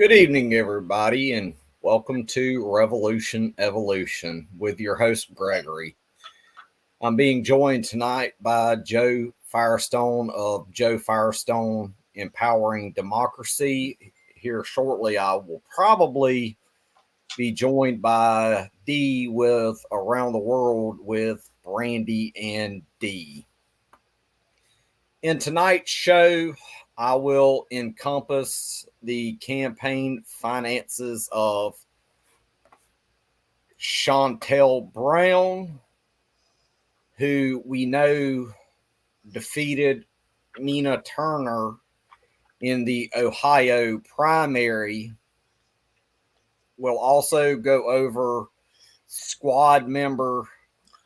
Good evening, everybody, and welcome to Revolution Evolution with your host, Gregory. I'm being joined tonight by Joe Firestone of Joe Firestone Empowering Democracy. Here shortly, I will probably be joined by D with Around the World with Brandy and D. In tonight's show, I will encompass the campaign finances of Shontel Brown, who we know defeated Nina Turner in the Ohio primary. We'll also go over squad member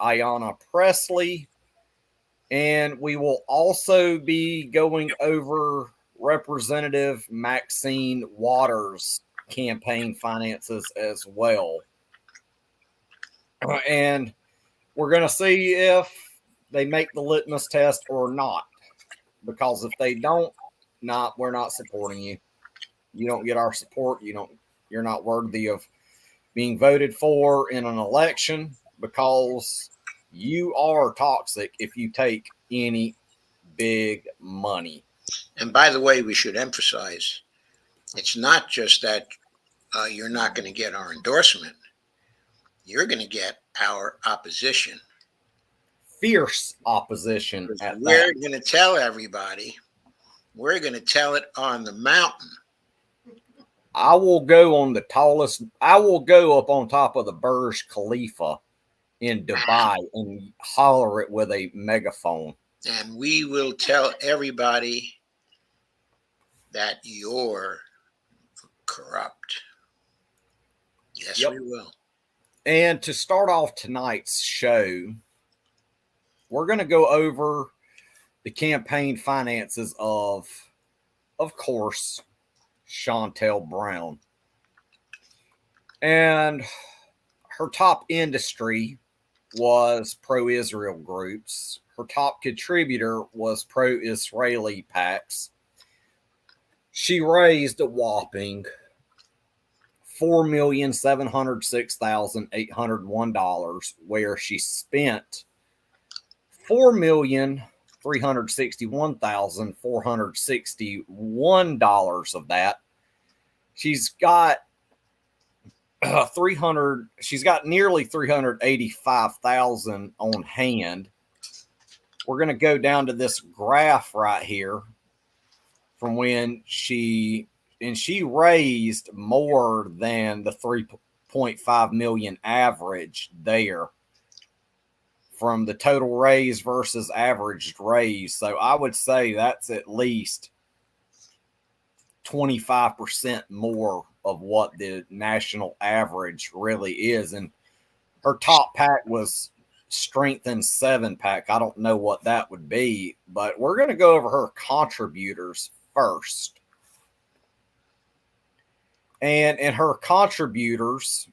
Ayanna Pressley, and we will also be going over Representative Maxine Waters' campaign finances as well. And we're going to see if they make the litmus test or not. Because if they don't, we're not supporting you. You don't get our support. You're not worthy of being voted for in an election because you are toxic if you take any big money. And by the way, we should emphasize, it's not just that you're not going to get our endorsement. You're going to get our opposition. Fierce opposition at we're that. going to tell everybody. We're going to tell it on the mountain. I will go on the tallest. I will go up on top of the Burj Khalifa in Dubai and holler it with a megaphone. And we will tell everybody that you're corrupt. Yes, we will. And to start off tonight's show, we're going to go over the campaign finances of course, Shontel Brown. And her top industry was pro-Israel groups. Her top contributor was pro-Israeli PACs. She raised a whopping $4,706,801, where she spent $4,361,461 of that. She's got she's got nearly 385,000 on hand. We're going to go down to this graph right here from when she raised more than the 3.5 million average there from the total raise versus averaged raise. So I would say that's at least 25% more of what the national average really is. And her top pack was Strengthen 7-pack. I don't know what that would be, but we're going to go over her contributors first. And in her contributors,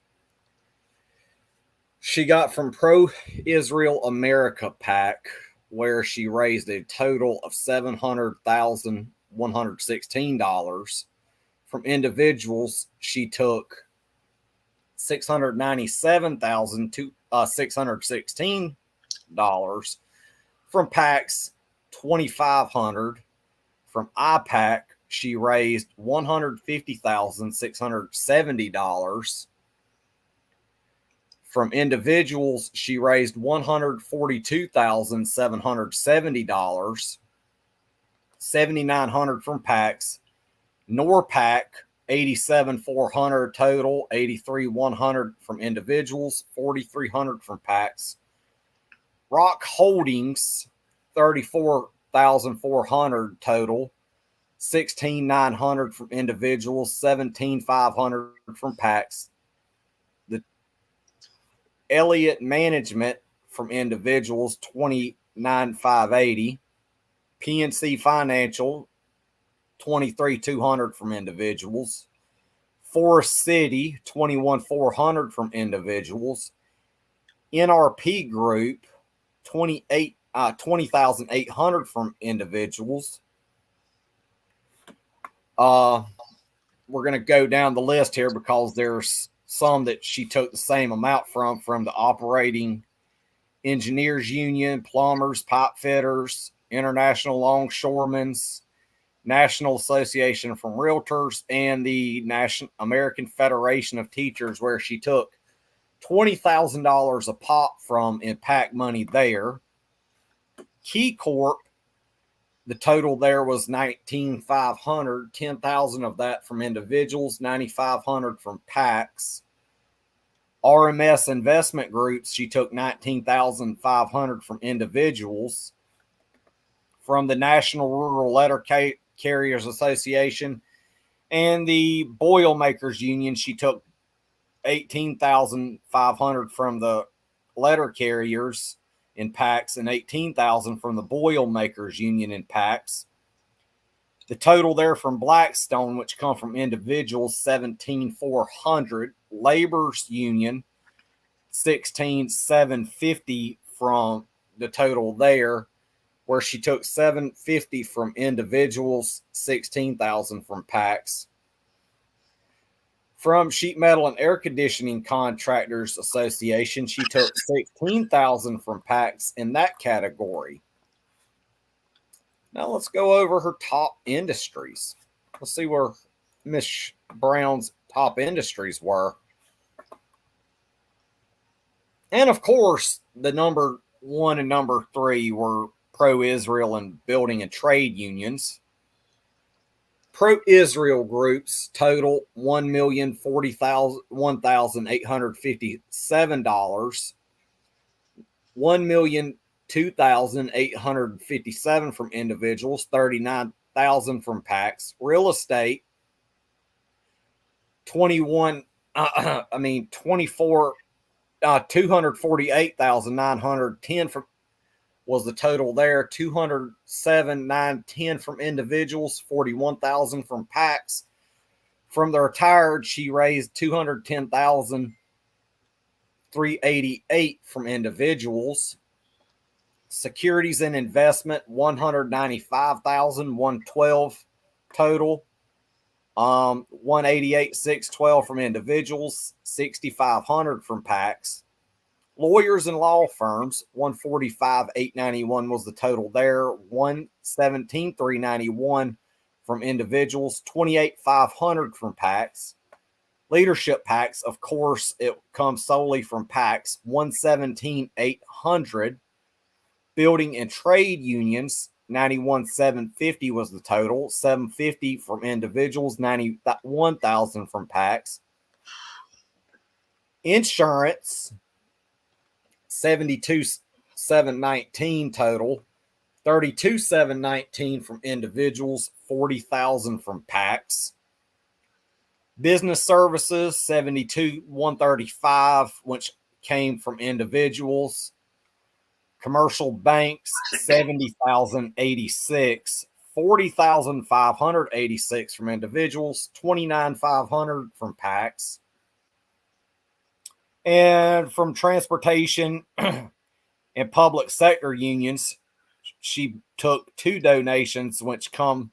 she got from Pro-Israel America PAC, where she raised a total of $700,116. From individuals, she took $697,616. From PACs, $2,500. From IPAC, she raised $150,670. From individuals, she raised $142,770. $7,900 from PACs. NORPAC, $87,400 total, $83,100 from individuals, $4,300 from PACs. Rock Holdings, $34,400 total, $16,900 from individuals, $17,500 from PACs. The Elliott Management from individuals, $29,580. PNC Financial, $23,200 from individuals. Forest City, $21,400 from individuals. NRP Group, $20,800 from individuals. we're going to go down the list here because there's some that she took the same amount from the Operating Engineers Union, Plumbers, Pipe Fitters, International Longshoremen's, National Association from Realtors, and the National American Federation of Teachers, where she took $20,000 a pop from in PAC money there. Key Corp, the total there was $19,500, $10,000 of that from individuals, $9,500 from PACs. RMS Investment Groups, she took $19,500 from individuals. From the National Rural Letter Carriers Association and the Boilermakers Union, she took $18,500 from the letter carriers in PACs and $18,000 from the Boilermakers Union in PACs. The total there from Blackstone, which come from individuals, $17,400. Labor's Union, $16,750 from the total there, where she took $750 from individuals, $16,000 from PACs. From Sheet Metal and Air Conditioning Contractors Association, she took $16,000 from PACs in that category. Now let's go over her top industries. Let's see where Miss Brown's top industries were. And of course, the number 1 and number 3 were pro-Israel and building and trade unions. Pro-Israel groups total $1,040,857, $1,002,857 from individuals, $39,000 from PACs. Real estate, $248,910 from was the total there. $207,910 from individuals, $41,000 from PACs. From the retired, she raised $210,388 from individuals. Securities and investment, $195,112 total. $188,612 from individuals, $6,500 from PACs. Lawyers and law firms, $145,891 was the total there. $117,391 from individuals, $28,500 from PACs. Leadership PACs, of course, it comes solely from PACs, $117,800. Building and trade unions, $91,750 was the total. $750 from individuals, $91,000 from PACs. Insurance, $72,719 total, $32,719 from individuals, $40,000 from PACs. Business services, $72,135, which came from individuals. Commercial banks, $70,086, $40,586 from individuals, $29,500 from PACs. And from transportation and public sector unions, she took 2 donations, which come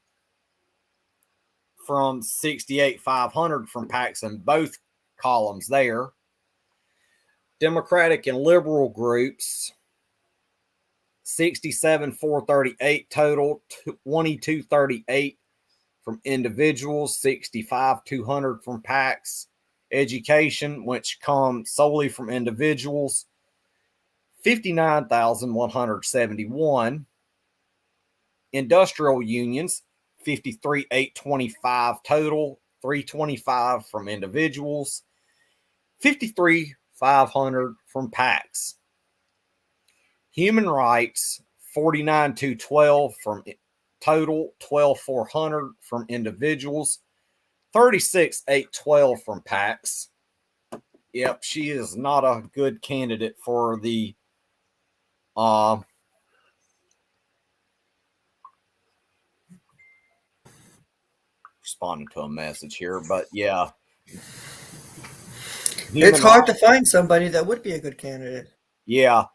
from $68,500 from PACs in both columns there. Democratic and liberal groups, $67,438 total, $22,338 from individuals, $65,200 from PACs. Education, which come solely from individuals, $59,171. Industrial unions, $53,825 total, $325 from individuals, $53,500 from PACs. Human rights, $49,212 from total, $12,400 from individuals, $36,812 from PACs. Yep, she is not a good candidate for the responding to a message here, but yeah. It's hard to find somebody that would be a good candidate. Yeah.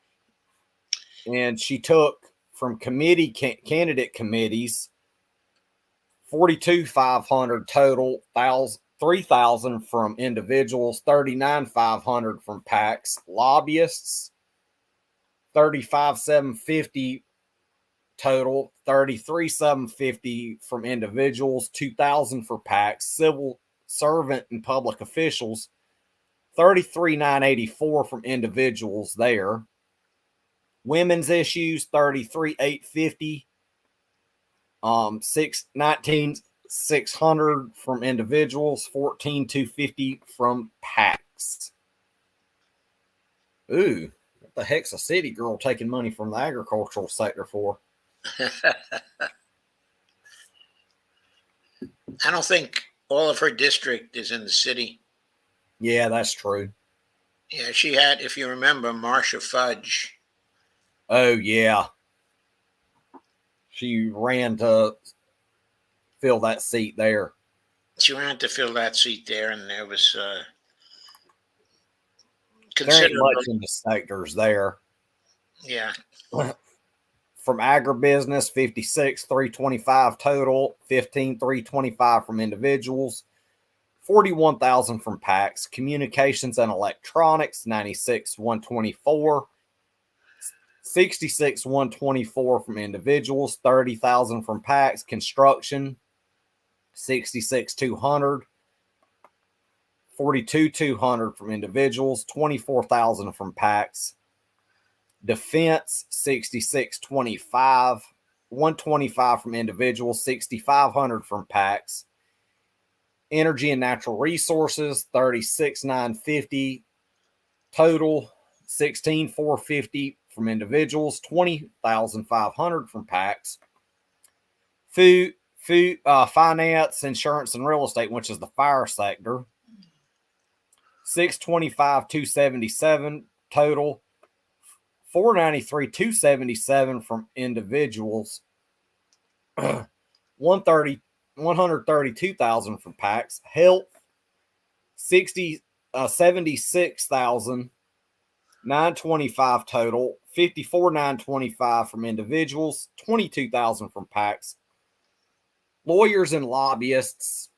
And she took from candidate committees, $42,500 total, 3,000 from individuals, 39,500 from PACs. Lobbyists, 35,750 total, 33,750 from individuals, 2,000 for PACs. Civil servant and public officials, 33,984 from individuals there. Women's issues, 33,850. 19,600 from individuals, 14,250 from PACs. Ooh, what the heck's a city girl taking money from the agricultural sector for? I don't think all of her district is in the city. Yeah, that's true. Yeah, she had, if you remember, Marcia Fudge. Oh, yeah. She ran to fill that seat there. She ran to fill that seat there, and there was There ain't considerable. much in the sectors there. Yeah. From agribusiness, 56,325 total, 15,325 from individuals, 41,000 from PACs. Communications and electronics, 96,124. 66,124 from individuals, 30,000 from PACs. Construction, 66,200. 42,200 from individuals, 24,000 from PACs. Defense, 66,25. 125 from individuals, 6,500 from PACs. Energy and natural resources, 36,950 total, 16,450 from individuals, 20,500 from PACs. Food, finance, insurance, and real estate, which is the fire sector, 625,277 total, 493,277 from individuals, 132,000 from PACs. Health, 76,925 total, 54,925 from individuals, 22,000 from PACs. Lawyers and lobbyists,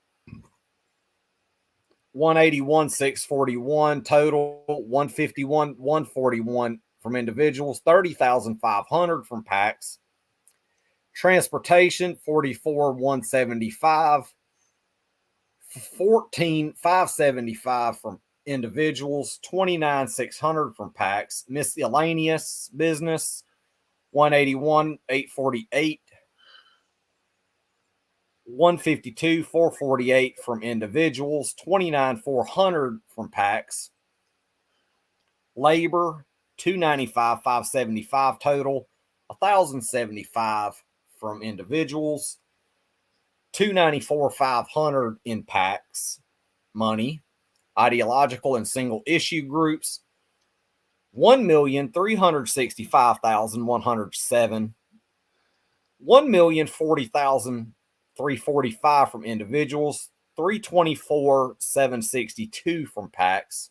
181,641 total, 151,141 from individuals, 30,500 from PACs. Transportation, 44,175, 14,575 from individuals, 29,600 from PACs. Miscellaneous business, 181,848, 152,448 from individuals, 29,400 from PACs. Labor, 295,575 total, 1,075 from individuals, 294,500 in PACs. Money, ideological and single issue groups, 1,365,107, 1,040,345 from individuals, 324,762 from PACs.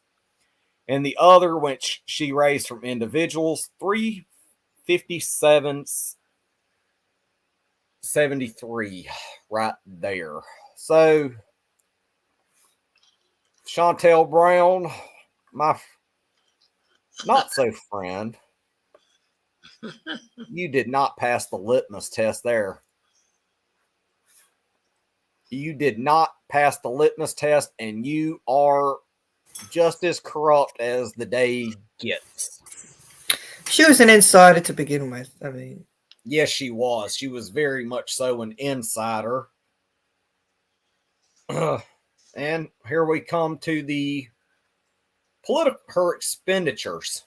And the other, which she raised from individuals, 357,73 right there. So, Shontel Brown, my not so friend, you did not pass the litmus test there. You did not pass the litmus test, and you are just as corrupt as the day gets. She was an insider to begin with. I mean, yes, she was. She was very much so an insider. And here we come to the her expenditures.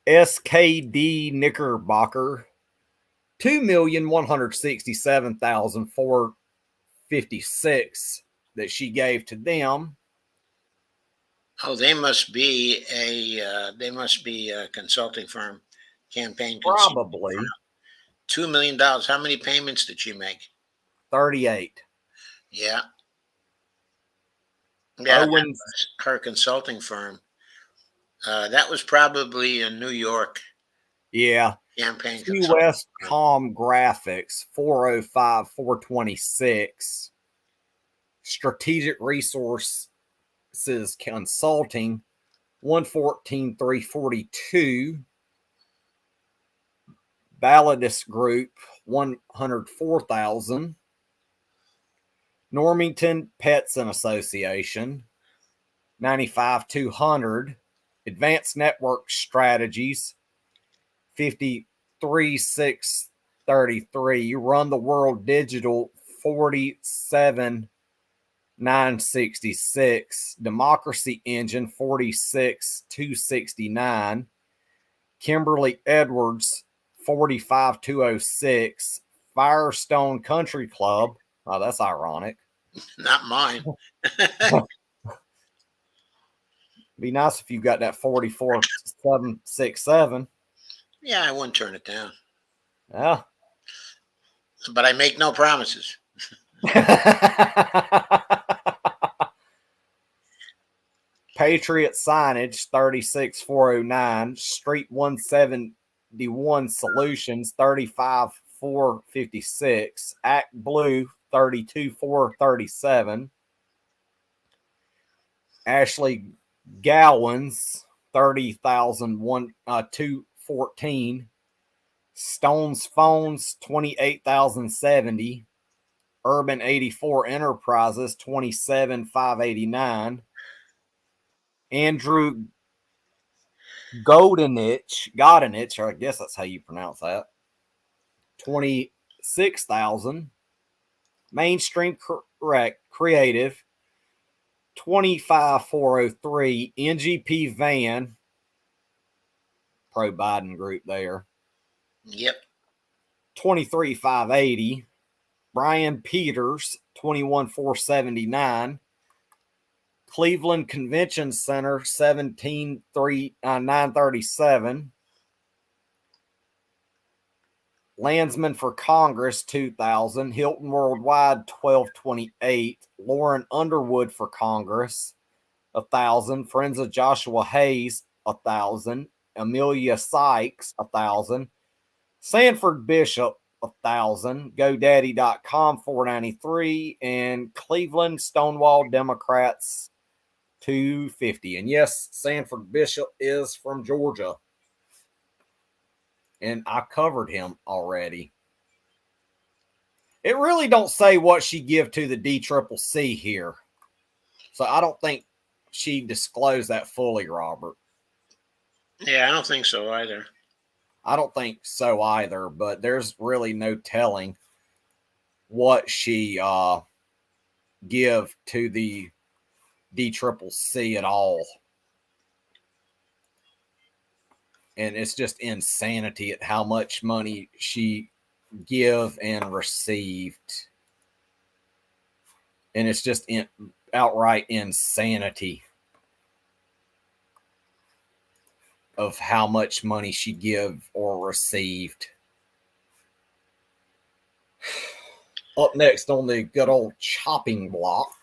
SKD Knickerbocker, 2,167,456 that she gave to them. Oh, they must be a consulting firm, campaign probably firm. $2 million. How many payments did she make? 38. Yeah. Yeah, her consulting firm. That was probably in New York. Yeah. Campaign US Com Graphics, 405,426. Strategic Resources Consulting, 114,342. Balladus Group, 104,000. Normington Pets and Association, 95,200. Advanced Network Strategies, 53,633. Run the World Digital, 47,966. Democracy Engine, 46,269. Kimberly Edwards, 45,206. Firestone Country Club. Oh, that's ironic. Not mine. Be nice if you got that 44,767. Yeah, I wouldn't turn it down. Yeah. But I make no promises. Patriot Signage, 36,409. Street 171 Solutions, 35,456. Act Blue, 32,437. Ashley Gowans, 30,214. Stone's Phones, 28,070. Urban 84 Enterprises, 27,589. Andrew Goldenich, or I guess that's how you pronounce that, 26,000. Mainstream Creative, 25,403. NGP Van, pro Biden group there. Yep. 23,580. Brian Peters, 21,479. Cleveland Convention Center, 17,937. Landsman for Congress, 2,000. Hilton Worldwide, 1,228. Lauren Underwood for Congress, 1,000. Friends of Joshua Hayes, 1,000. Amelia Sykes, 1,000. Sanford Bishop, 1,000. GoDaddy.com, 493. And Cleveland Stonewall Democrats, 250. And yes, Sanford Bishop is from Georgia. And I covered him already. It really don't say what she give to the DCCC here. So I don't think she disclosed that fully, Robert. Yeah, I don't think so either. I don't think so either, but there's really no telling what she give to the DCCC at all. And it's just insanity at how much money she give and received. And it's just outright insanity of how much money she give or received. Up next on the good old chopping block.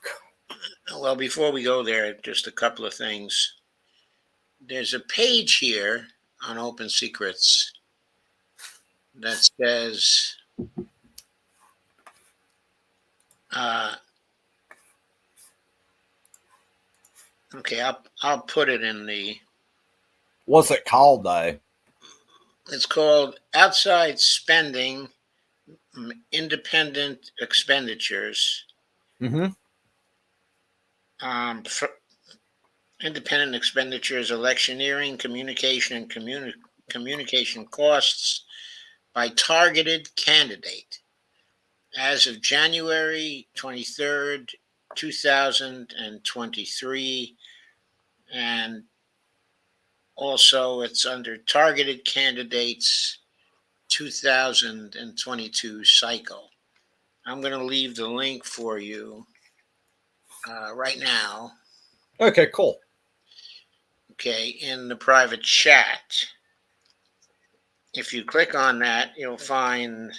Well, before we go there, just a couple of things. There's a page here on Open Secrets that says okay, I'll put it in the. What's it called though? It's called Outside Spending, Independent Expenditures. Mm-hmm. Independent expenditures, electioneering, communication, and communication costs by targeted candidate. As of January 23rd, 2023, and also it's under targeted candidates 2022 cycle. I'm going to leave the link for you right now. Okay, cool. Okay, in the private chat. If you click on that, you'll find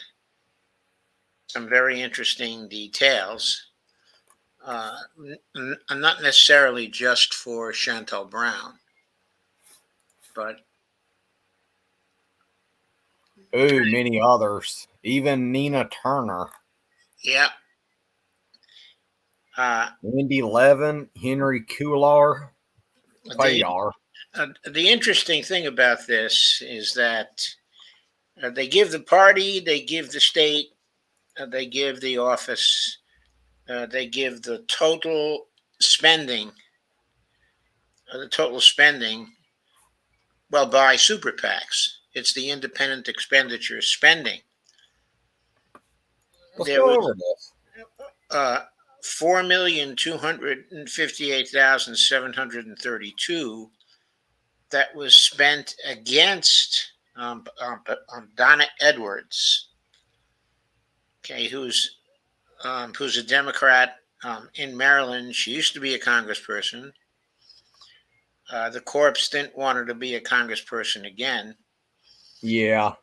some very interesting details. Not necessarily just for Shontel Brown, but many others. Even Nina Turner. yeah. Indy Levin, Henry Cuellar. The interesting thing about this is that they give the party, they give the state, they give the office, they give the total spending. Well, by super PACs. It's the independent expenditure spending. Let's There go was over this. 4,258,732 that was spent against Donna Edwards, okay, who's a Democrat in Maryland. She used to be a congressperson. The corps didn't want her to be a congressperson again. Yeah.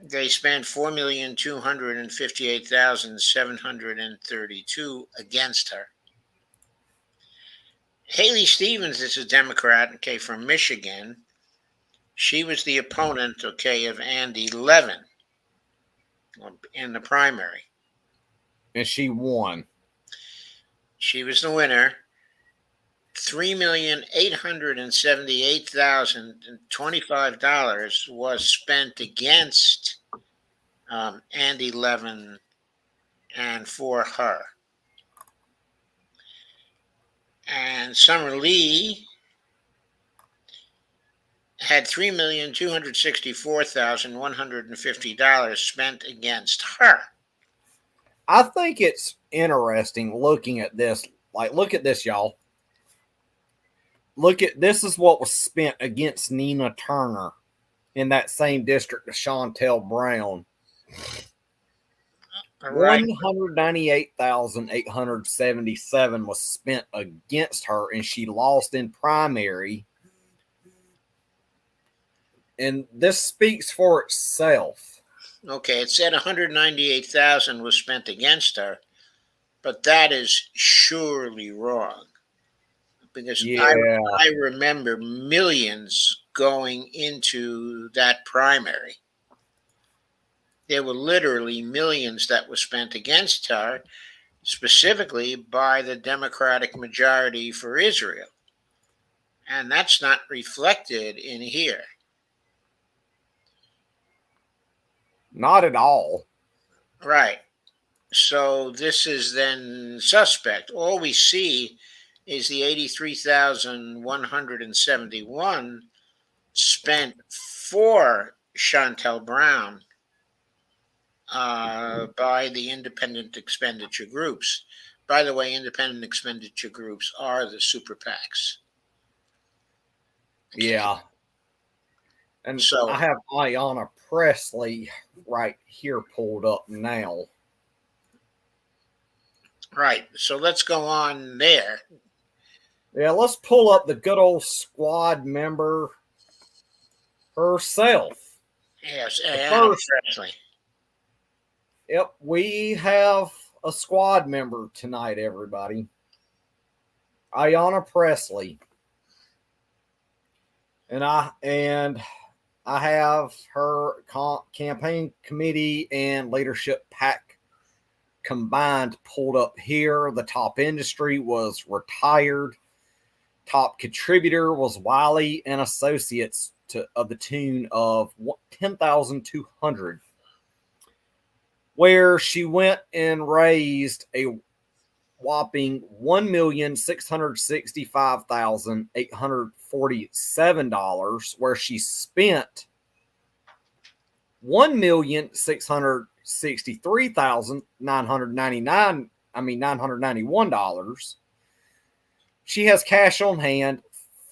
They spent 4,258,732 against her. Haley Stevens is a Democrat, okay, from Michigan. She was the opponent, okay, of Andy Levin in the primary. And she won. She was the winner. $3,878,025 was spent against Andy Levin and for her. And Summer Lee had $3,264,150 spent against her. I think it's interesting looking at this. Like, look at this, y'all. This is what was spent against Nina Turner in that same district of Shontel Brown. Right. 198,877 was spent against her, and she lost in primary. And this speaks for itself. Okay, it said 198,000 was spent against her, but that is surely wrong. Because I remember millions going into that primary. There were literally millions that were spent against her, specifically by the Democratic majority for Israel. And that's not reflected in here. Not at all. Right. So this is then suspect. All we see is the 83,171 spent for Shontel Brown by the independent expenditure groups. By the way, independent expenditure groups are the super PACs. Okay. Yeah. And so I have Ayanna Pressley right here pulled up now. Right. So let's go on there. Yeah, let's pull up the good old squad member herself. Yes, Ayanna Pressley. Yep, we have a squad member tonight, everybody. Ayanna Pressley. And I have her campaign committee and leadership PAC combined pulled up here. The top industry was retired. Top contributor was Wiley and Associates of the tune of $10,200, where she went and raised a whopping $1,665,847, where she spent $1,663,991. She has cash on hand,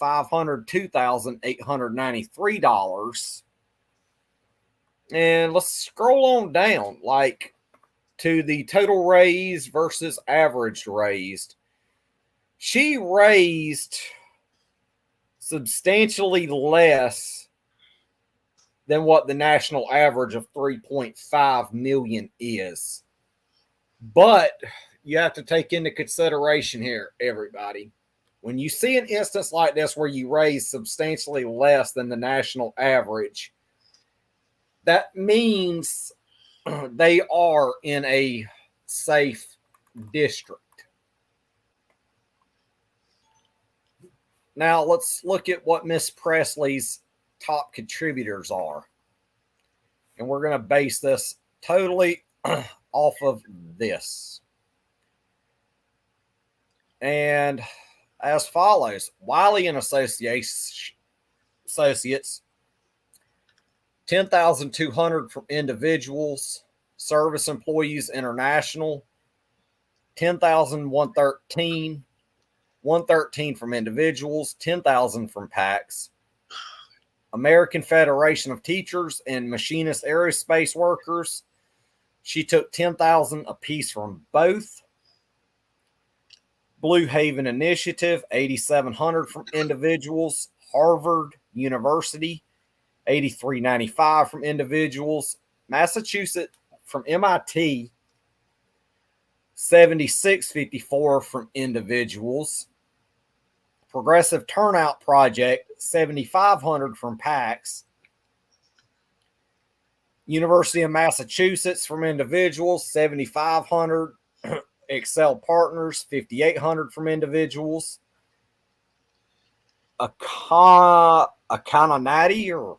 $502,893. And let's scroll on down, like to the total raised versus average raised. She raised substantially less than what the national average of 3.5 million is. But you have to take into consideration here, everybody. When you see an instance like this where you raise substantially less than the national average, that means they are in a safe district. Now let's look at what Miss Pressley's top contributors are. And we're going to base this totally off of this. And as follows: Wiley and Associates, $10,200 from individuals. Service Employees International, $10,113. $113 from individuals, $10,000 from PACs. American Federation of Teachers and Machinist Aerospace Workers, she took $10,000 apiece from both. Blue Haven Initiative, $8,700 from individuals. Harvard University, $83.95 from individuals. Massachusetts from MIT, $76.54 from individuals. Progressive Turnout Project, $7,500 from PACs. University of Massachusetts from individuals, $7,500. Excel Partners, $5,800 from individuals. Akananati, or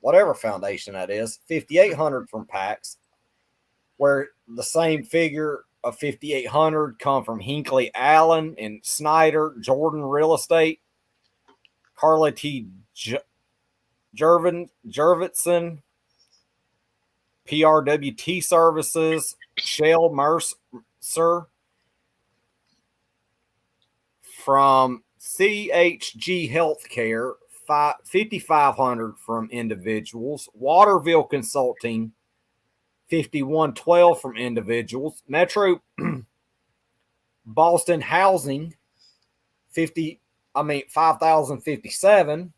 whatever foundation that is, $5,800 from PACs, where the same figure of $5,800 come from Hinckley Allen and Snyder Jordan Real Estate, Carla T. Jervitson, PRWT Services, Shell Mercer, from CHG Healthcare, $5,500 from individuals. Waterville Consulting, $5,112 from individuals. Metro Boston Housing, $5,057.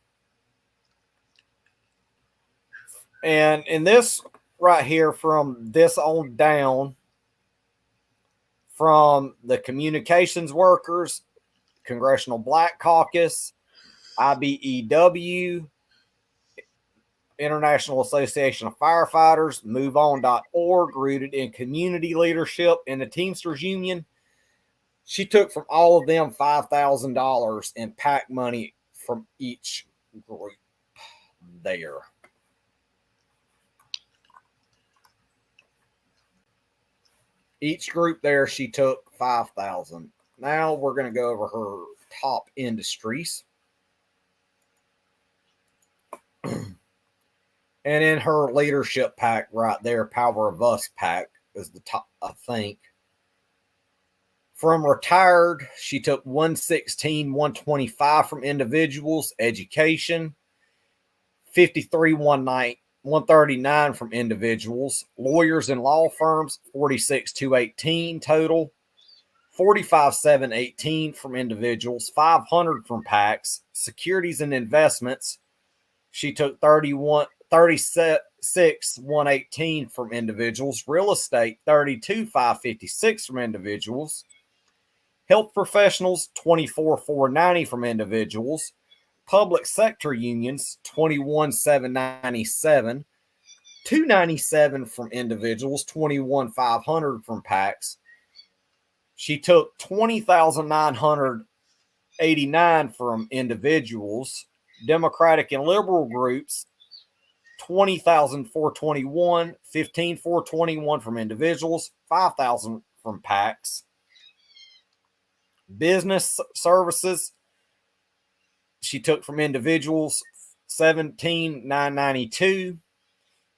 And in this right here, from this on down, from the communications workers, Congressional Black Caucus, IBEW, International Association of Firefighters, MoveOn.org, rooted in community leadership, in the Teamsters Union. She took from all of them $5,000 in PAC money from each group there. Each group there, she took $5,000. Now we're going to go over her top industries. And in her leadership pack right there, Power of Us pack is the top, I think. From retired, she took $116, $125 from individuals. Education, $53, $139 from individuals. Lawyers and law firms, $46,218 total. $45,718 from individuals. $500 from PACs. Securities and investments, she took $36,118 from individuals. Real estate, $32,556 from individuals. Health professionals, $24,490 from individuals. Public sector unions, $21,797. $297 from individuals, $21,500 from PACs. She took $20,989 from individuals. Democratic and liberal groups, $20,421, $15,421 from individuals, $5,000 from PACs. Business services, she took from individuals $17,992.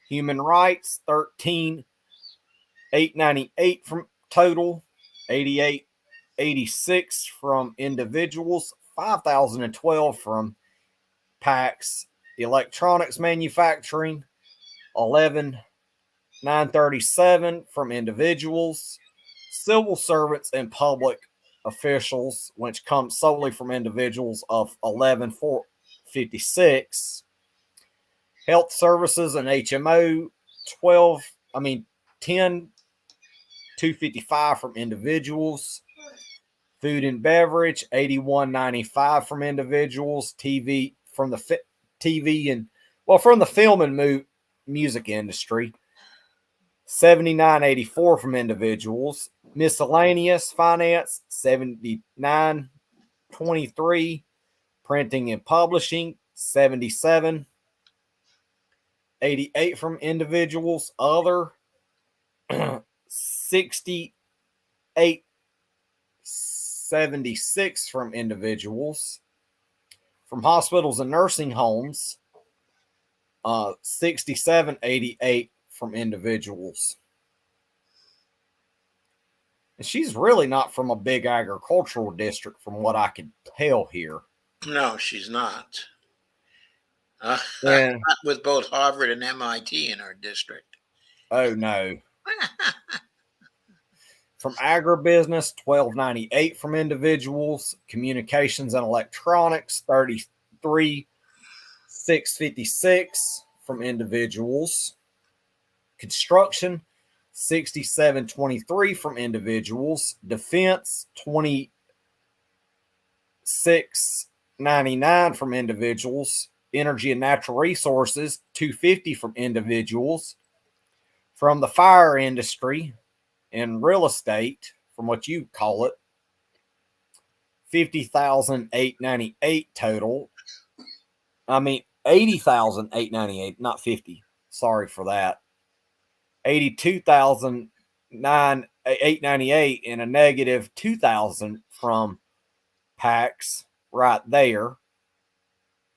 Human rights, $13,898 from total. $88,86 from individuals, $5,012 from PACs. Electronics manufacturing, $11,937 from individuals. Civil servants and public officials, which comes solely from individuals, of $11,456. Health services and HMO, $10,255 from individuals. Food and beverage, $81.95 from individuals. TV, from the TV and, well, from the film and music industry, $79.84 from individuals. Miscellaneous finance, $79.23. Printing and publishing, 77. 88 from individuals. Other, 68. 76 from individuals. From hospitals and nursing homes, 67, 88 from individuals. And she's really not from a big agricultural district from what I can tell here. No, she's not. Yeah. Not with both Harvard and MIT in her district. Oh, no. From agribusiness, 1298 from individuals. Communications and electronics, 33, 656 from individuals. Construction, 6723 from individuals. Defense, 2699 from individuals. Energy and natural resources, 250 from individuals. From the fire industry and real estate, from what you call it, 50,898 total. I mean, 80,898, not 50. Sorry for that. 82,898 and a negative 2,000 from PAX right there.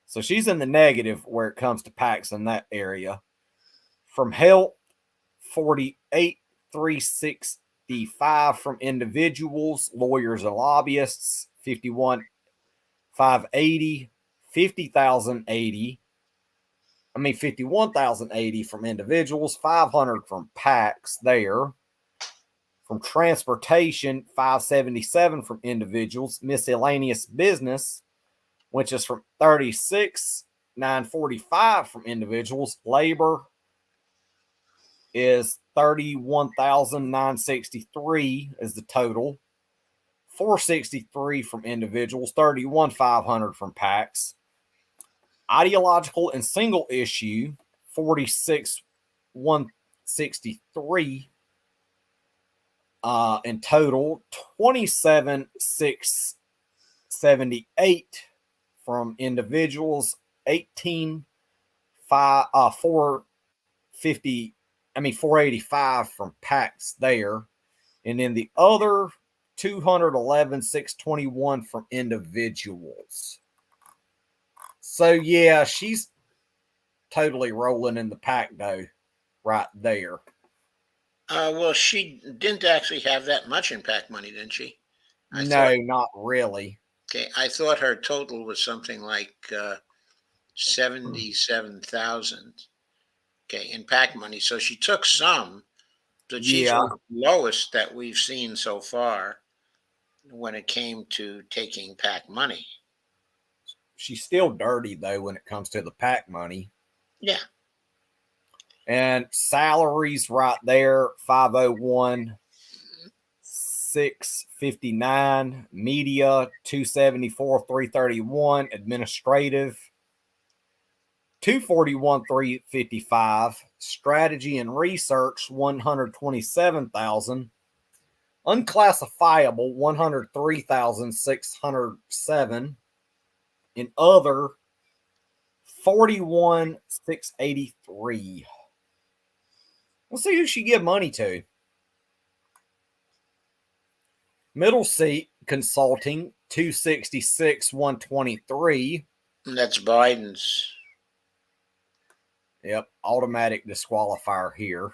So she's in the negative where it comes to PAX in that area. From health, 48,365 from individuals, lawyers and lobbyists, 51,580, 50,080. 51,080 from individuals, 500 from PAX there. From transportation, 577 from individuals. Miscellaneous business, which is from 36,945 from individuals. Labor is 31,963 is the total. 463 from individuals, 31,500 from PAX. Ideological and single issue, 46,163 in total. 27,678 from individuals. 485 from PAX there. And then the other 211,621 from individuals. So yeah, she's totally rolling in the PAC dough right there. Well, she didn't actually have that much in PAC money, didn't she? Not really. Okay, I thought her total was something like 77,000. Okay, in PAC money. So she took some, but she's the lowest that we've seen so far when it came to taking PAC money. She's still dirty though when it comes to the PAC money. Yeah. And salaries right there, 501, 659, media 274, 331, administrative 241, 355, strategy and research 127,000, unclassifiable 103,607, in other 41,683. Let's see who she give money to. Middle seat consulting 266, 123. That's Biden's. Yep, automatic disqualifier here.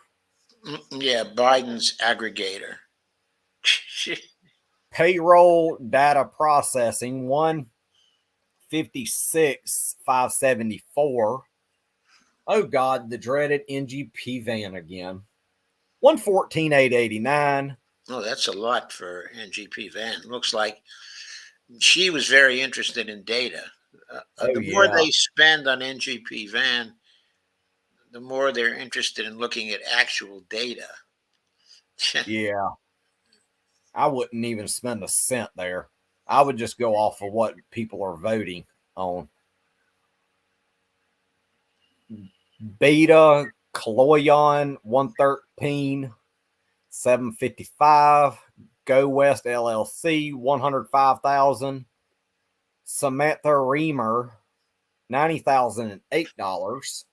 Yeah, Biden's aggregator. Payroll data processing 156, 574. Oh God, the dreaded NGP van again. 114, 889. Oh, that's a lot for NGP van. Looks like she was very interested in data. The more they spend on NGP van, the more they're interested in looking at actual data. Yeah. I wouldn't even spend a cent there. I would just go off of what people are voting on. Beta Cloyon 113, 755. Go West LLC 105,000. Samantha Reamer, $90,008.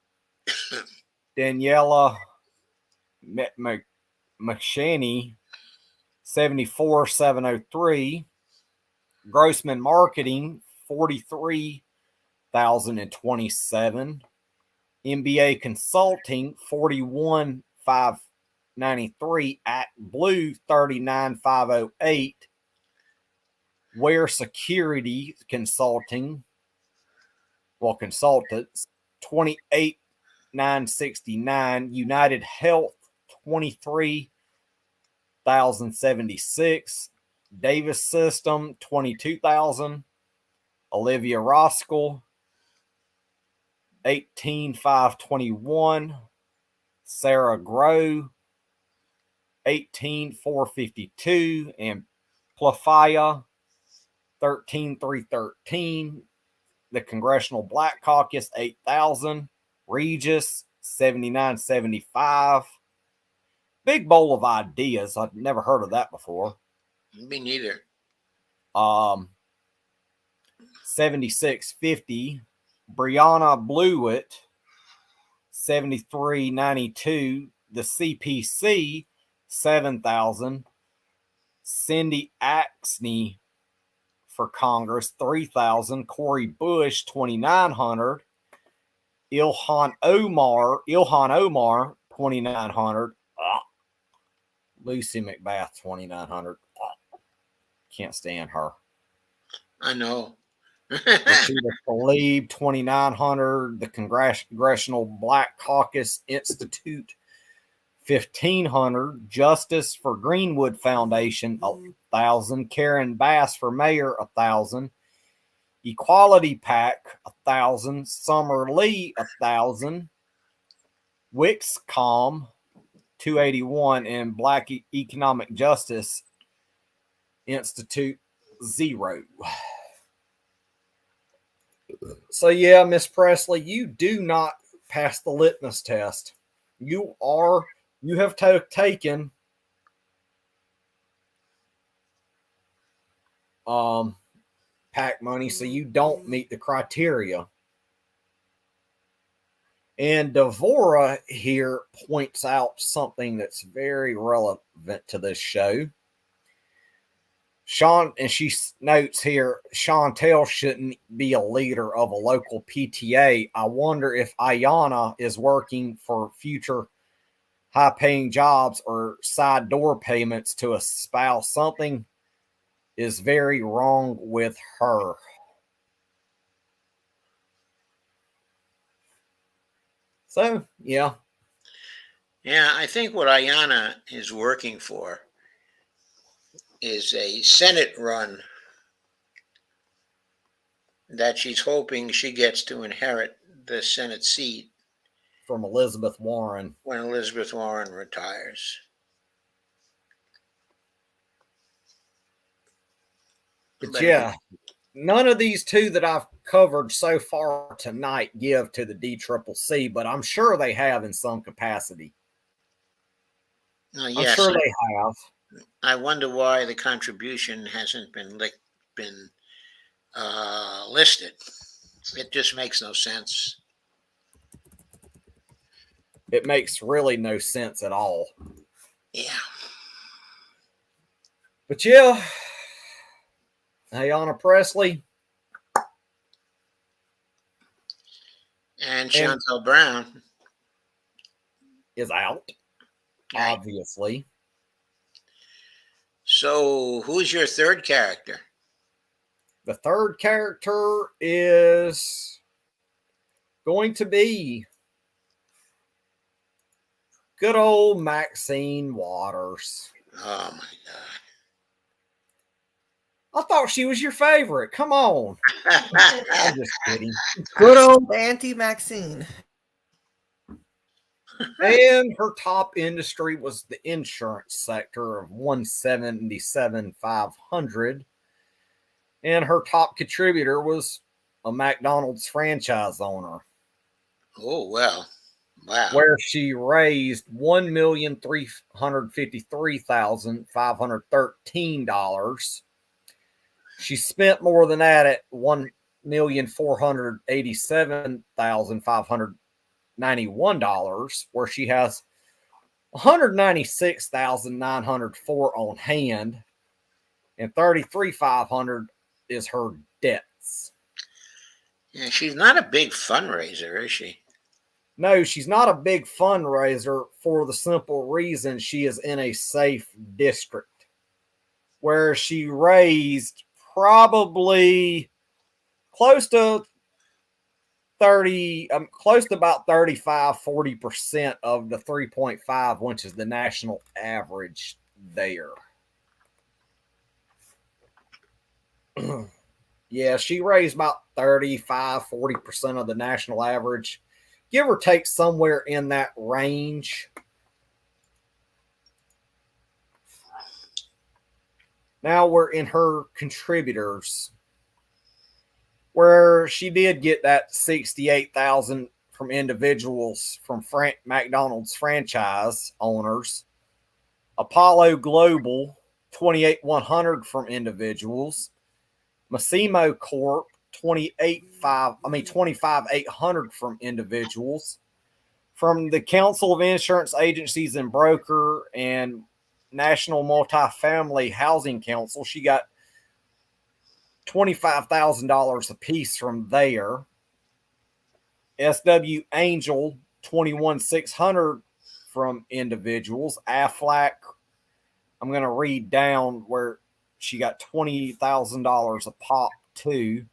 Daniela McShaney, 74,703. Grossman Marketing, 43,027. MBA Consulting, 41,593. Act Blue, 39,508. Ware Security Consulting, consultants, 28,969. United Health, 23,076. Davis System, 22,000. Olivia Roskell, 18,521. Sarah Grow, 18,452. And Plafaya, 13,313. The Congressional Black Caucus, 8,000. Regis, 79,75. Big Bowl of Ideas. I've never heard of that before. Me neither. 76.50. Brianna Blewett, 73.92. The CPC, 7,000. Cindy Axney for Congress, 3,000. Corey Bush, 2,900. Ilhan Omar, 2,900. Lucy McBath, 2,900. Can't stand her. I know. Rashida Tlaib, 2,900. The Congressional Black Caucus Institute, 1,500. Justice for Greenwood Foundation, 1,000. Karen Bass for mayor, 1,000. Equality PAC, 1,000. Summer Lee, 1,000. Wixcom, 281. And Black Economic Justice Institute, 0. So yeah, Miss Pressley, you do not pass the litmus test. You have taken PAC money, so you don't meet the criteria. And Devora here points out something that's very relevant to this show. And she notes here, Shontel shouldn't be a leader of a local PTA. I wonder if Ayanna is working for future high-paying jobs or side door payments to a spouse. Something is very wrong with her. So, yeah. Yeah, I think what Ayanna is working for is a Senate run that she's hoping she gets to inherit the Senate seat from Elizabeth Warren when Elizabeth Warren retires. But yeah, none of these two that I've covered so far tonight give to the DCCC, but I'm sure they have in some capacity. Yes, I'm sure they have. I wonder why the contribution hasn't been listed. It just makes no sense. It makes really no sense at all. Yeah. But yeah, Ayanna Pressley. And Shontel Brown is out, obviously. So, who's your third character? The third character is going to be good old Maxine Waters. Oh, my God. I thought she was your favorite. Come on. I'm just kidding. Good old Auntie Maxine. And her top industry was the insurance sector of $177,500. And her top contributor was a McDonald's franchise owner. Oh, well. Wow. Where she raised $1,353,513. She spent more than that at $1,487,591, where she has $196,904 on hand, and $33,500 is her debts. Yeah, she's not a big fundraiser, is she? No, she's not a big fundraiser for the simple reason she is in a safe district where she raised probably close to about 35-40% of the 3.5, which is the national average there. Yeah, she raised about 35-40% of the national average, give or take somewhere in that range. Now we're in her contributors, where she did get that $68,000 from individuals from McDonald's franchise owners. Apollo Global, $28,100 from individuals. Massimo Corp, $25,800 from individuals. From the Council of Insurance Agencies and Broker and National Multifamily Housing Council, she got $25,000 apiece from there. SW Angel, $21,600 from individuals. Aflac, I'm going to read down where she got $20,000 a pop too.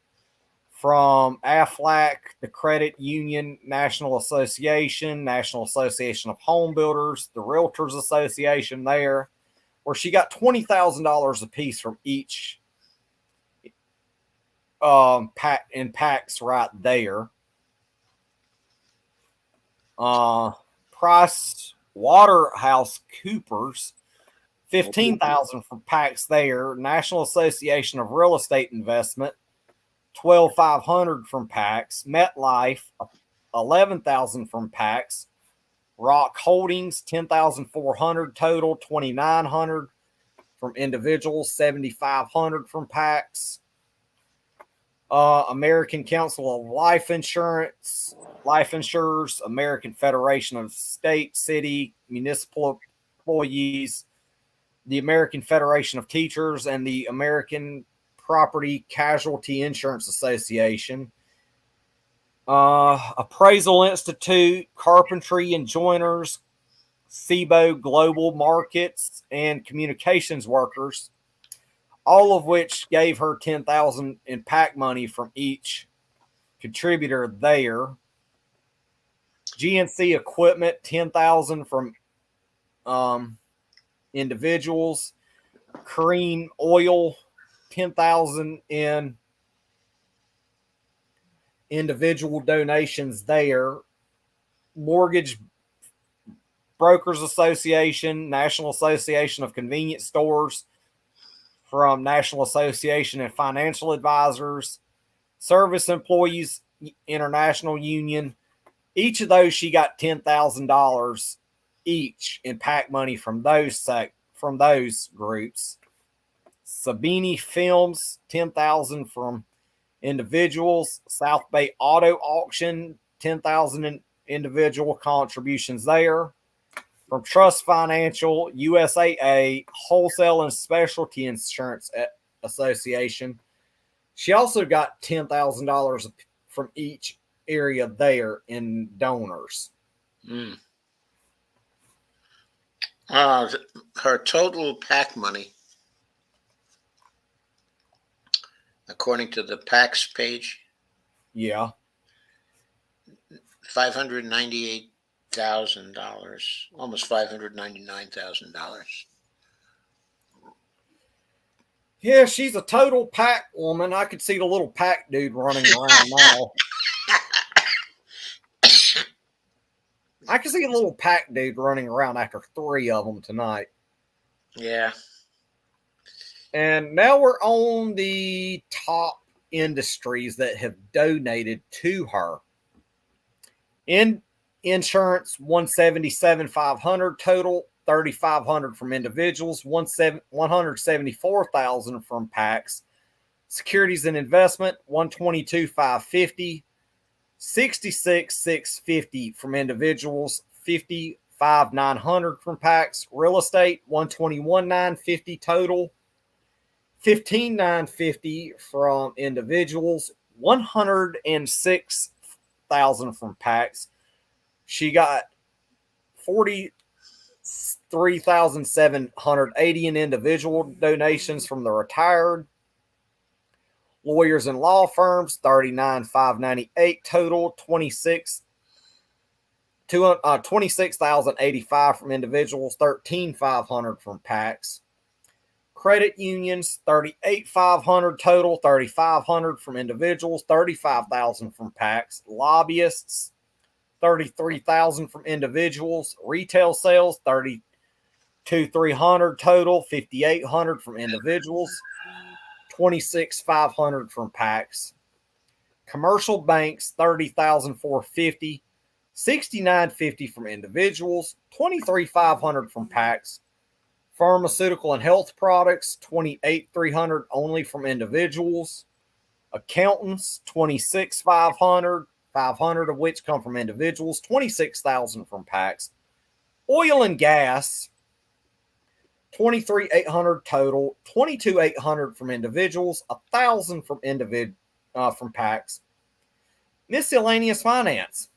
From Aflac, the Credit Union National Association, National Association of Home Builders, the Realtors Association there, where she got $20,000 apiece from each pack in packs right there. Price Waterhouse Coopers, $15,000 from packs there. National Association of Real Estate Investment, $12,500 from packs. MetLife, $11,000 from packs. Rock Holdings, $10,400 total, $2,900 from individuals, $7,500 from packs. American Council of Life Insurance, Life Insurers, American Federation of State, City, Municipal Employees, the American Federation of Teachers, and the American Property Casualty Insurance Association. Appraisal Institute, Carpentry and Joiners, SIBO Global Markets, and Communications Workers, all of which gave her $10,000 in PAC money from each contributor there. GNC Equipment, $10,000 from individuals. Korean Oil, $10,000 in individual donations there. Mortgage Brokers Association, National Association of Convenience Stores, from National Association of Financial Advisors, Service Employees International Union. Each of those, she got $10,000 each in PAC money from those groups. Sabini Films, $10,000 from individuals. South Bay Auto Auction, $10,000 in individual contributions there. From Trust Financial, USAA, Wholesale and Specialty Insurance Association, she also got $10,000 from each area there in donors. Her total PAC money, according to the PACs page, yeah, $598,000, almost $599,000. Yeah, she's a total PAC woman. I could see the little PAC dude running around now. I can see a little PAC dude running around after 3 of them tonight. Yeah. And now we're on the top industries that have donated to her. In insurance, $177,500 total, $3,500 from individuals, $174,000 from PACs, Securities and investment, 122,550. 66,650 from individuals, 55,900 from packs. Real estate, 121,950 total, 15,950 from individuals, 106,000 from packs. She got 43,780 in individual donations from the retired. Lawyers and law firms, 39,598 total, 26,085 from individuals, 13,500 from packs. Credit unions, 38,500 total, 3,500 from individuals, 35,000 from packs. Lobbyists, 33,000 from individuals. Retail sales, 32,300 total, 5,800 from individuals. 26,500 from packs. Commercial banks, 30,450, 6,950 from individuals, 23,500 from packs. Pharmaceutical and health products, 28,300 only from individuals. Accountants, 26,500, 500 of which come from individuals, 26,000 from packs. Oil and gas, 23,800 total, 22,800 from individuals, 1,000 from from packs. Miscellaneous finance,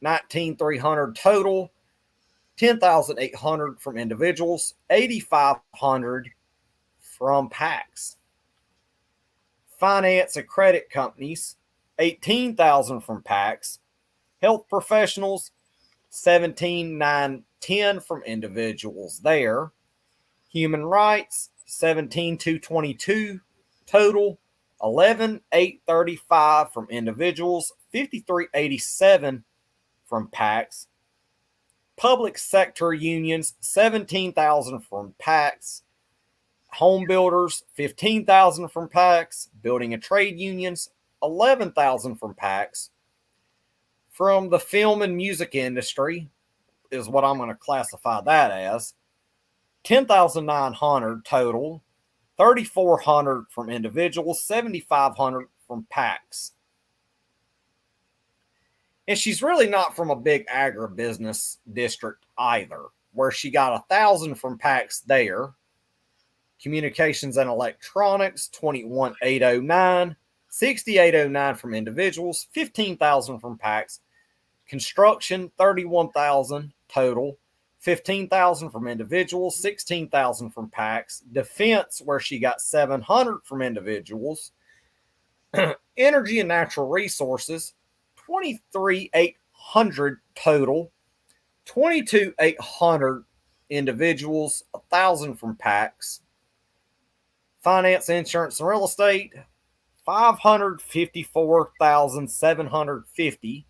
19,300 total, 10,800 from individuals, 8,500 from packs. Finance and credit companies, 18,000 from packs. Health professionals, 17,910 from individuals there. Human rights, 17,222 total, 11,835 from individuals, 53,87 from packs. Public sector unions, 17,000 from packs. Home builders, 15,000 from packs. Building and trade unions, 11,000 from packs. From the film and music industry is what I'm going to classify that as. 10,900 total, 3,400 from individuals, 7,500 from packs. And she's really not from a big agribusiness district either, where she got 1,000 from packs there. Communications and electronics, 21,809, 6,809 from individuals, 15,000 from packs. Construction, 31,000 total, 15,000 from individuals, 16,000 from packs. Defense, where she got 700 from individuals. Energy and natural resources, 23,800 total, 22,800 individuals, 1,000 from packs. Finance, insurance, and real estate, 554,750,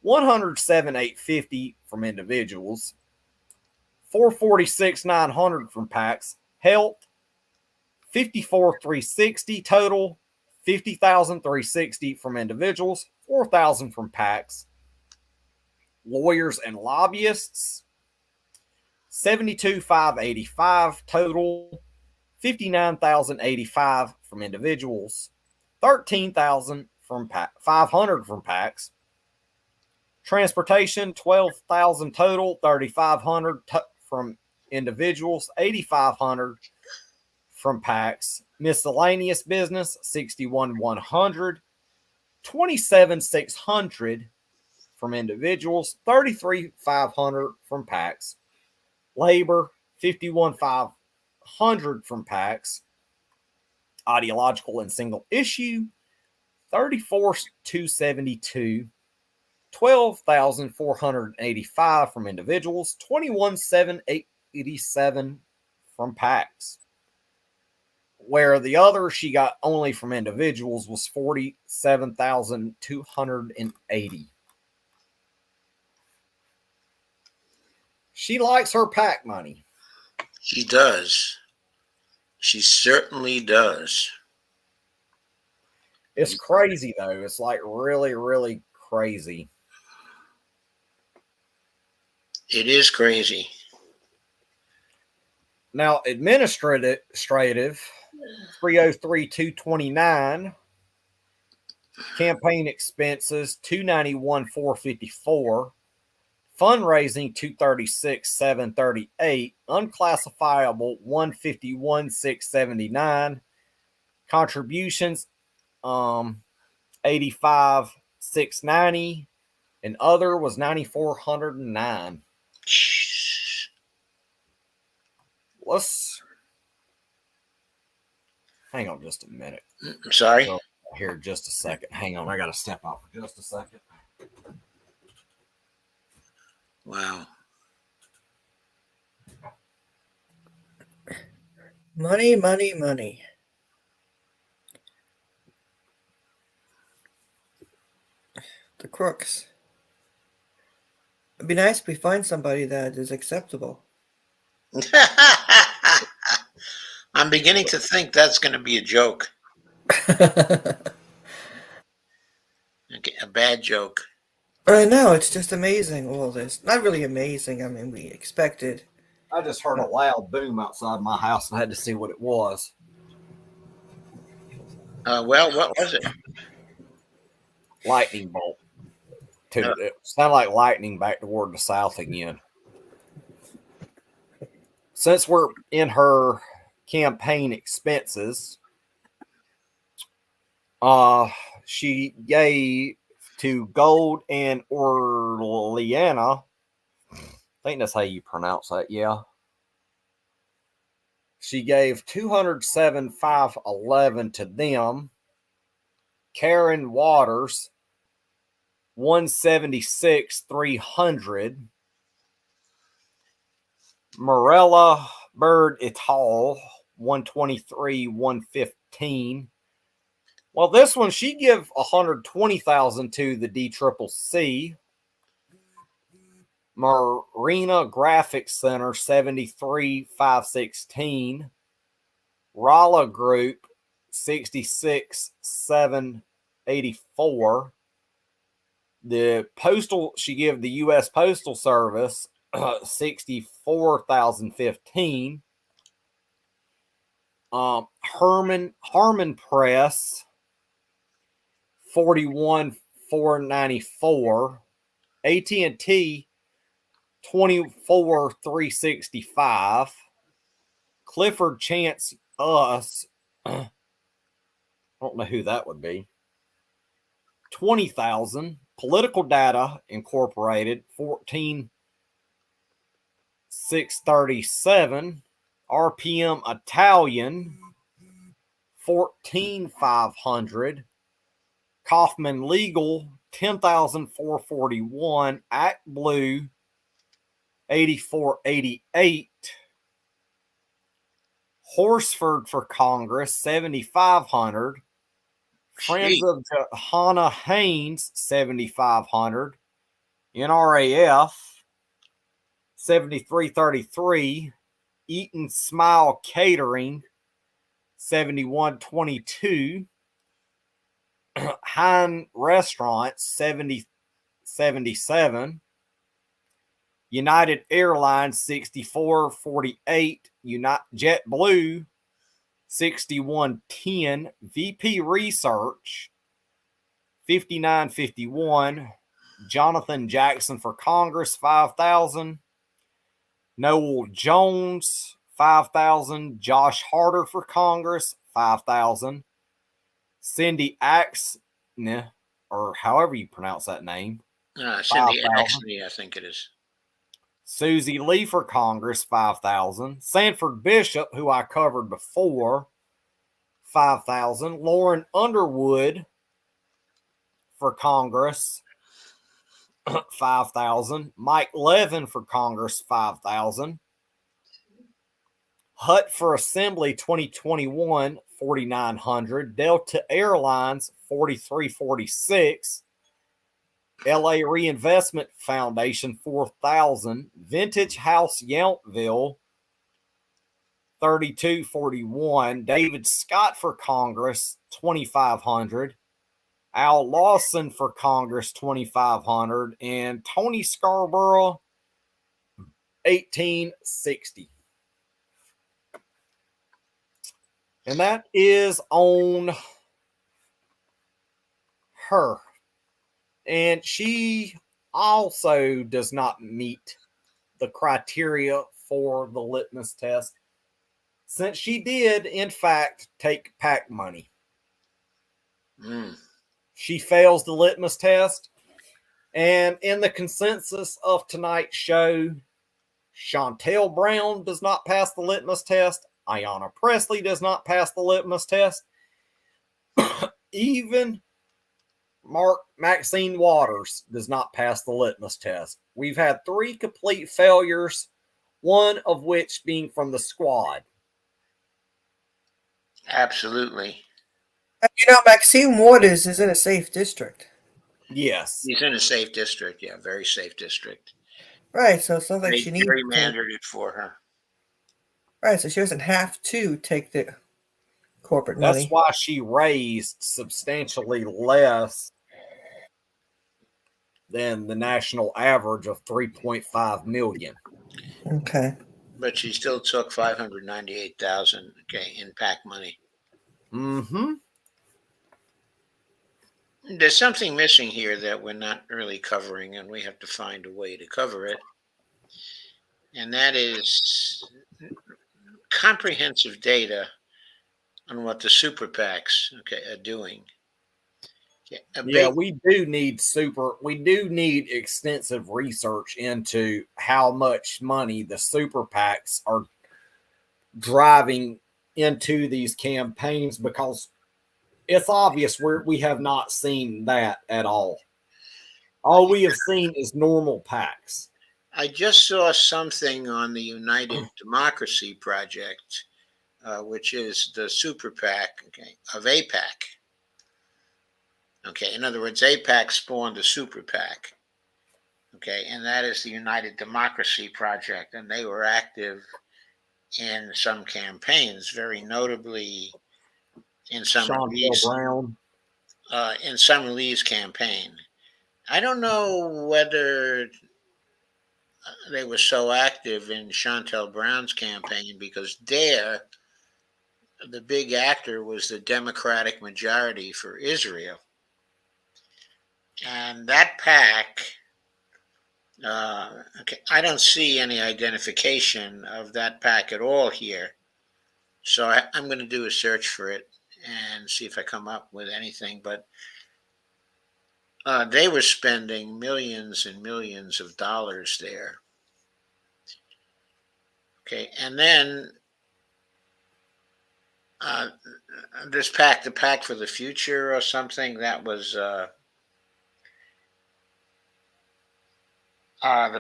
107,850 from individuals, 446,900 from packs. Health, 54,360 total, 50,360 from individuals, 4,000 from packs. Lawyers and lobbyists, 72,585 total, 59,085 from individuals, 13,000 from 500 from packs. Transportation, 12,000 total, 3,500 from individuals, 8,500 from packs. Miscellaneous business, 61,100, 27,600 from individuals, 33,500 from packs. Labor, 51,500 from packs. Ideological and single issue, 34,272. 12,485 from individuals, 21,787 from packs. Where the other she got only from individuals was 47,280. She likes her pack money. She does. She certainly does. It's crazy, though. It's like really, really crazy. It is crazy. Now, administrative, $303,229. Campaign expenses $291,454. Fundraising $236,738. Unclassifiable $151,679. Contributions $85,690. And other was $9,409. Let's hang on just a minute. I'm sorry. So, here, just a second. Hang on, I got to step out for just a second. Wow. Money, money, money. The crooks. It'd be nice if we find somebody that is acceptable. I'm beginning to think that's going to be a joke. Okay, a bad joke. I know, it's just amazing, all this. Not really amazing. I mean, we expected. I just heard a loud boom outside my house and had to see what it was. Well, what was it? Lightning bolt. It sounded like lightning back toward the south again. Since we're in her campaign expenses, she gave to Gold and Orleana. I think that's how you pronounce that, yeah. She gave $207,511 to them. Karen Waters, $176,300. Morella Bird et al., $123,115. Well, this one she give $120,000 to the DCCC. Marina Graphics Center, $73,516. Rala Group, $66,784. The postal, she give the U.S. Postal Service $64,015. Harmon Press, $41,494. AT&T, $24,365. Clifford Chance Us, I don't know who that would be, $20,000. Political Data Incorporated, $14,637. RPM Italian, $14,500. Kaufman Legal, $10,441. Act Blue, $84,88. Horsford for Congress, $7,500. Friends of Johanna Haynes, $7,500. NRAF, $73,33. Eaton Smile Catering, $71,22. Hine Restaurants, $77. United Airlines, $64,48. JetBlue, $61,10. VP Research, $59,51. Jonathan Jackson for Congress, $5,000. Noel Jones, $5,000. Josh Harder for Congress, $5,000. Cindy Axne, or however you pronounce that name, Cindy Axne, I think it is. Susie Lee for Congress, $5,000. Sanford Bishop, who I covered before, $5,000. Lauren Underwood for Congress, $5,000. Mike Levin for Congress, $5,000. Hutt for Assembly 2021, $4,900. Delta Airlines, $43,46. LA Reinvestment Foundation, $4,000. Vintage House Yountville, $32,41. David Scott for Congress, $2,500. Al Lawson for Congress, $2,500. And Tony Scarborough, $1,860. And that is on her. And she also does not meet the criteria for the litmus test, since she did, in fact, take PAC money. She fails the litmus test. And in the consensus of tonight's show, Shontel Brown does not pass the litmus test. Ayanna Pressley does not pass the litmus test. Even Maxine Waters does not pass the litmus test. We've had 3 complete failures, one of which being from the squad. Absolutely. Maxine Waters is in a safe district. Yes. He's in a safe district. Yeah, very safe district. Right, so it's not like she needs to gerrymandered for her. Right, so she doesn't have to take the corporate money. That's why she raised substantially less than the national average of 3.5 million. Okay. But she still took $598,000, in PAC money. Mm-hmm. There's something missing here that we're not really covering, and we have to find a way to cover it. And that is comprehensive data on what the super PACs are doing. We do need extensive research into how much money the super PACs are driving into these campaigns, because it's obvious we have not seen that at all. All we have seen is normal PACs. I just saw something on the United Democracy Project, which is the super PAC of AIPAC. In other words, AIPAC spawned a super PAC. And that is the United Democracy Project, and they were active in some campaigns, very notably in Summer Lee's campaign. I don't know whether they were so active in Shontel Brown's campaign, because there, the big actor was the Democratic majority for Israel. And that PAC, I don't see any identification of that PAC at all here. So I'm going to do a search for it and see if I come up with anything. But they were spending millions and millions of dollars there. And then this PAC, the PAC for the Future or something, that was the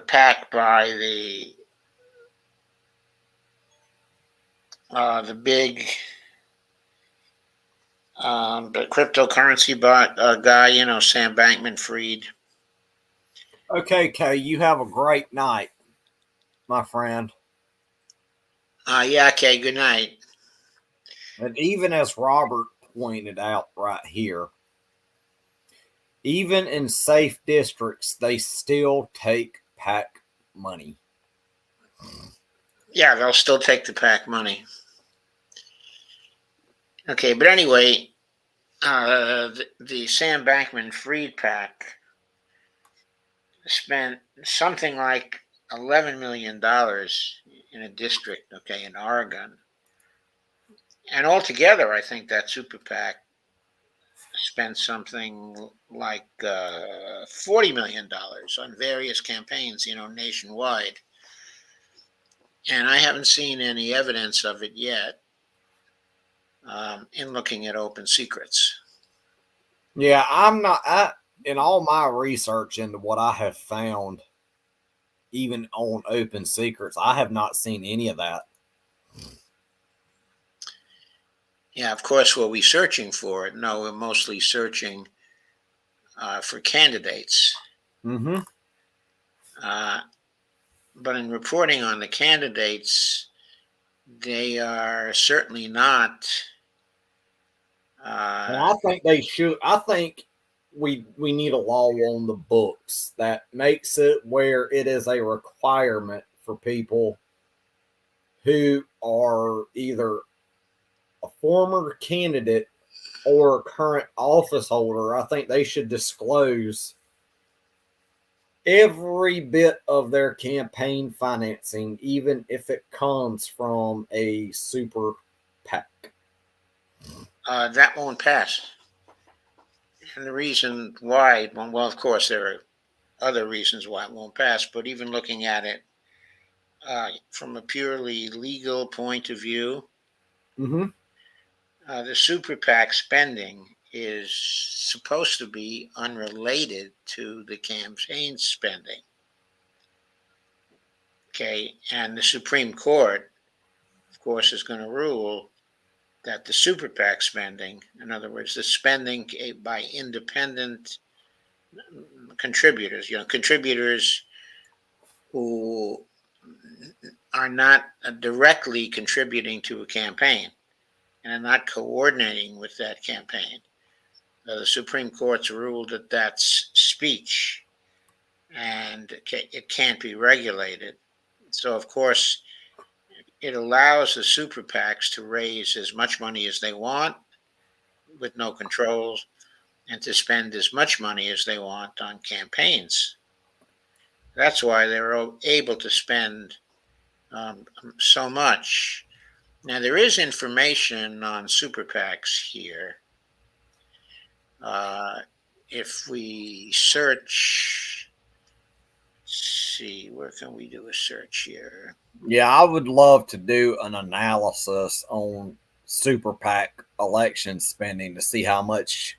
PAC by the big the cryptocurrency bot guy, Sam Bankman-Fried. Okay, Kay, you have a great night, my friend. Yeah, okay, good night. And even as Robert pointed out right here, even in safe districts, they still take PAC money. Yeah, they'll still take the PAC money. But anyway, the Sam Bankman-Fried PAC spent something like $11 million in a district, in Oregon. And altogether, I think that super PAC spent something like $40 million on various campaigns, nationwide. And I haven't seen any evidence of it yet in looking at open secrets. Yeah, in all my research into what I have found, even on open secrets, I have not seen any of that. Yeah, of course, were we searching for it? No, we're mostly searching for candidates. Mm-hmm. But in reporting on the candidates, they are certainly not. I think they should. I think we need a law on the books that makes it where it is a requirement for people who are either a former candidate or current office holder, I think they should disclose every bit of their campaign financing, even if it comes from a super PAC. That won't pass. And the reason why, well, of course, there are other reasons why it won't pass, but even looking at it from a purely legal point of view, Mm-hmm. The super PAC spending is supposed to be unrelated to the campaign spending. Okay, and the Supreme Court, of course, is going to rule that the super PAC spending, in other words, the spending by independent contributors, contributors who are not directly contributing to a campaign and are not coordinating with that campaign. The Supreme Court's ruled that that's speech and it can't be regulated. So, of course, it allows the super PACs to raise as much money as they want with no controls and to spend as much money as they want on campaigns. That's why they're able to spend so much. Now, there is information on super PACs here. If we search, see, where can we do a search here? Yeah, I would love to do an analysis on super PAC election spending to see how much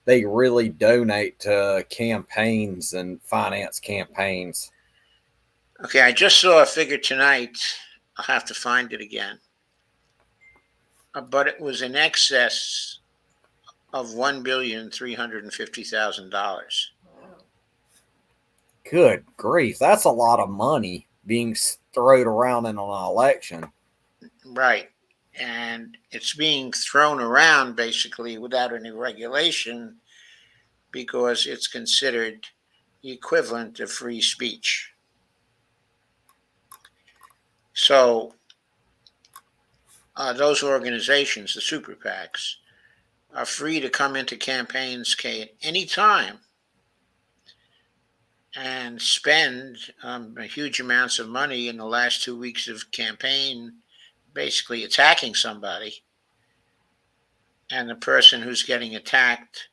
they really donate to campaigns and finance campaigns. Okay, I just saw a figure tonight. I'll have to find it again. But it was in excess of $1,350,000. Good grief, that's a lot of money being thrown around in an election. Right. And it's being thrown around basically without any regulation because it's considered the equivalent of free speech. So those organizations, the super PACs, are free to come into campaigns at any time and spend huge amounts of money in the last 2 weeks of campaign, basically attacking somebody. And the person who's getting attacked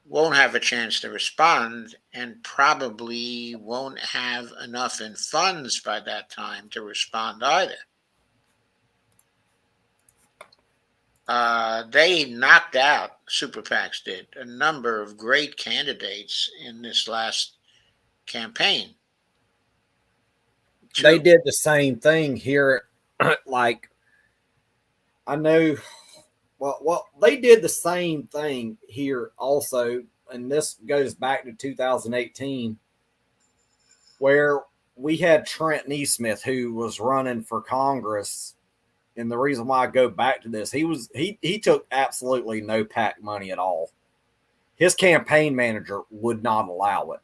won't have a chance to respond and probably won't have enough in funds by that time to respond either. They knocked out, super PACs did, a number of great candidates in this last campaign. They did the same thing here. Like, I know, well, they did the same thing here also, and this goes back to 2018, where we had Trent Neesmith, who was running for Congress. And the reason why I go back to this, he took absolutely no PAC money at all. His campaign manager would not allow it.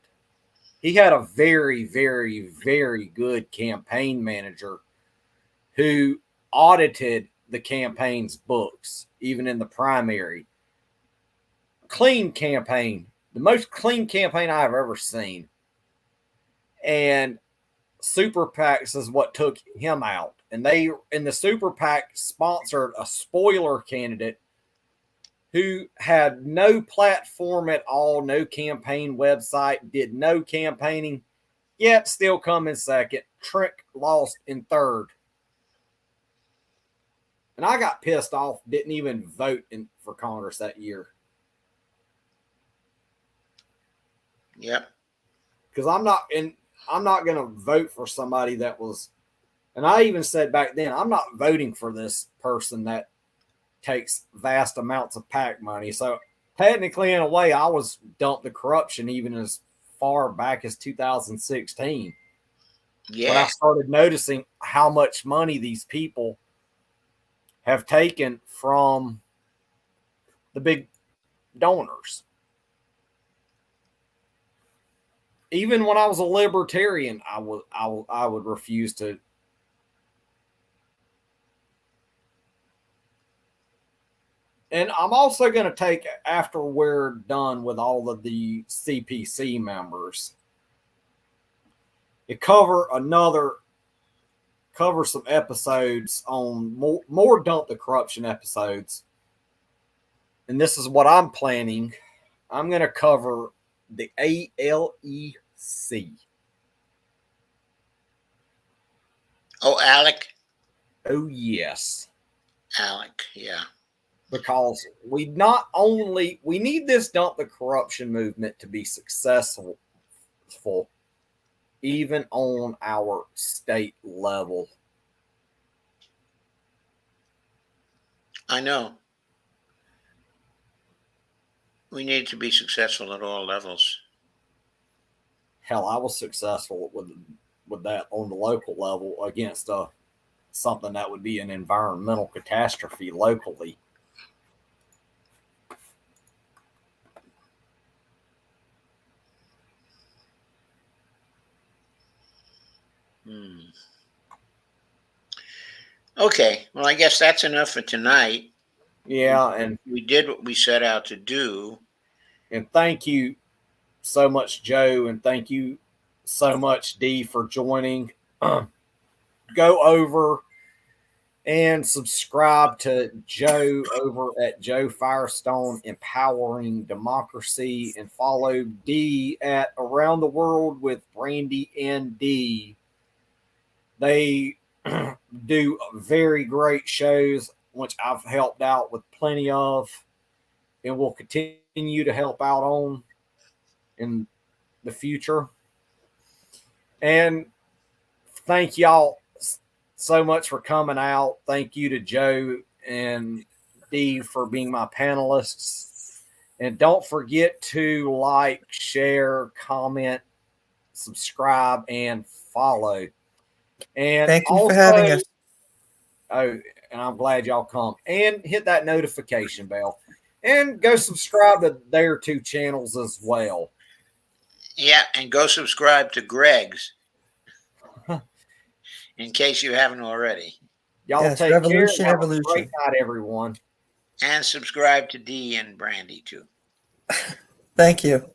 He had a very, very, very good campaign manager who audited the campaign's books, even in the primary. Clean campaign, the most clean campaign I've ever seen. And super PACs is what took him out. And they, in the super PAC, sponsored a spoiler candidate who had no platform at all, no campaign website, did no campaigning, yet still come in second. Trent lost in third. And I got pissed off, didn't even vote for Congress that year. Yep. Because I'm not going to vote for somebody that was, and I even said back then, I'm not voting for this person that takes vast amounts of PAC money. So technically, in a way, I was dumped the corruption even as far back as 2016. Yeah. When I started noticing how much money these people have taken from the big donors. Even when I was a libertarian, I would refuse to. And I'm also going to take, after we're done with all of the CPC members, to cover some episodes on more Dump the Corruption episodes. And this is what I'm planning. I'm going to cover the ALEC. Oh, Alec. Oh, yes. Alec, yeah. Because we need this Dump the Corruption movement to be successful, even on our state level. I know. We need to be successful at all levels. Hell, I was successful with that on the local level against something that would be an environmental catastrophe locally. Okay, well, I guess that's enough for tonight. Yeah, and we did what we set out to do. And thank you so much, Joe, and thank you so much, Dee, for joining. Go over and subscribe to Joe over at Joe Firestone Empowering Democracy, and follow Dee at Around the World with Brandy and Dee. They do very great shows, which I've helped out with plenty of, and will continue to help out on in the future. And thank y'all so much for coming out. Thank you to Joe and Dee for being my panelists. And don't forget to like, share, comment, subscribe, and follow. And thank you also, for having us. Oh, and I'm glad y'all come. And hit that notification bell. And go subscribe to their two channels as well. Yeah, and go subscribe to Greg's in case you haven't already. Y'all take Revolution, care. Have Evolution. a great night, everyone. And subscribe to Dee and Brandy, too. Thank you.